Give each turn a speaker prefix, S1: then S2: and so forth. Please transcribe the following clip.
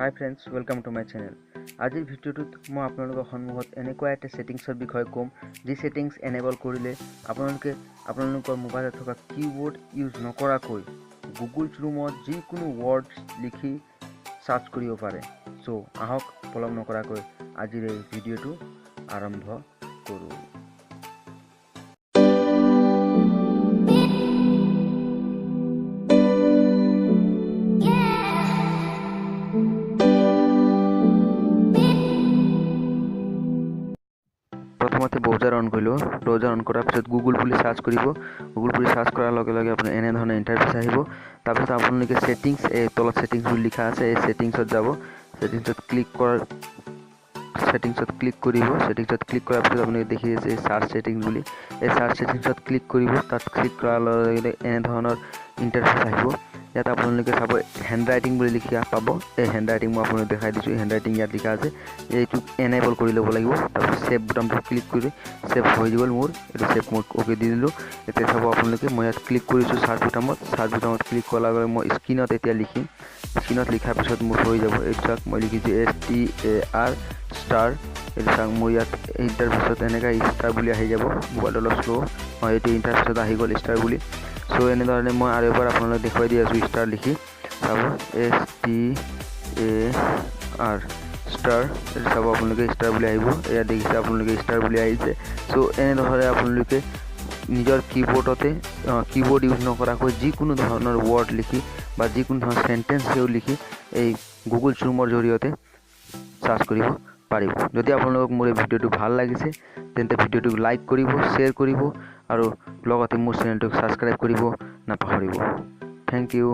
S1: Hi friends, welcome to my channel. আজিৰ ভিডিঅ'টোত মই আপোনালোকৰ সন্মুখত এনেকুৱা এটা সেটিংছৰ বিষয়ে ক'ম যি সেটিংছ এনেবল কৰিলে আপোনালোকৰ মোবাইলত থকা কিবোৰ্ড ইউজ নকৰাকৈ গুগল ক্ৰোমত যিকোনো ৱৰ্ড লিখি সাৰ্চ কৰিব পাৰে। সো আহক পলম নকৰাকৈ আজিৰ এই ভিডিঅ'টো আৰম্ভ কৰোঁ। প্ৰথমতে ব্ৰাউজাৰ অন কৰিলো। ব্ৰাউজাৰ অন কৰাৰ পিছত গুগল বুলি সাৰ্চ কৰিব। গুগল বুলি সাৰ্চ কৰাৰ লগে লগে আপোনাৰ এনে ধৰণৰ ইন্টাৰফেস আহিব। তাৰপিছত আপোনালোকে সেটিংছ এই তলত সেটিংছ বুলি লিখা আছে, এই সেটিংছত যাব। সেটিংছত ক্লিক কৰাৰ ক্লিক কৰাৰ পিছত আপোনালোকে দেখি আছে এই সাৰ্চ সেটিংছ বুলি। এই সাৰ্চ সেটিংছত ক্লিক কৰিব। তাত ক্লিক কৰাৰ লগে লগে এনে ধৰণৰ ইন্টাৰফেস আহিব। ইয়াত আপোনালোকে চাব হ্যান্ড রাইটিং বুলি লিখা পাব। এই হ্যান্ড রাইটিং মই আপোনালোকক দেখাই দিছো। হ্যান্ড রাইটিং ইয়াত লিখা আছে, এইটো এনেবল কৰি ল'ব লাগিব। তাৰপিছত সেভ বুটামটো ক্লিক কৰি সেভ হৈ গ'ল মোৰ। এইটো সেভ মই ওকে দি দিলোঁ। এতিয়া চাব আপোনালোকে মই ইয়াত ক্লিক কৰিছোঁ সাৰ্চ বুটামত ক্লিক কৰাৰ লগে মই স্ক্ৰীনত এতিয়া লিখিম। স্ক্ৰীনত লিখাৰ পিছত মোৰ হৈ যাব। এইটো চাওক মই লিখিছোঁ STAR ষ্টাৰ। এইটো চাওক মোৰ ইয়াত ইণ্টাৰফেচত এনেকৈ ষ্টাৰ বুলি আহি যাব। মোবাইল অলপ শ্ল' হয়, এইটো ইণ্টাৰফেচত আহি গ'ল ষ্টাৰ বুলি। সো এনেধৰণে মই আৰু এবাৰ আপোনালোকক দেখুৱাই দি আছোঁ ষ্টাৰ লিখি। চাব STAR ষ্টাৰ, এইটো চাব আপোনালোকে ষ্টাৰ বুলি আহিব। এয়া দেখিছে আপোনালোকে ষ্টাৰ বুলি আহিছে। সো এনেধৰণে আপোনালোকে নিজৰ কিবোৰ্ড ইউজ নকৰাকৈ যিকোনো ধৰণৰ ৱৰ্ড লিখি বা যিকোনো ধৰণৰ সেন্টেন্স লিখি এই গুগল ক্ৰোমৰ জৰিয়তে সাৰ্চ কৰিব পাৰিব। যদি আপোনালোকক মোৰ এই ভিডিঅ'টো ভাল লাগিছে তেন্তে ভিডিঅ'টোক লাইক কৰিব, শ্বেয়াৰ কৰিব আৰু লগতে মোৰ চেনেলটোক সাবস্ক্ৰাইব কৰিব নাপাহৰিব। Thank U.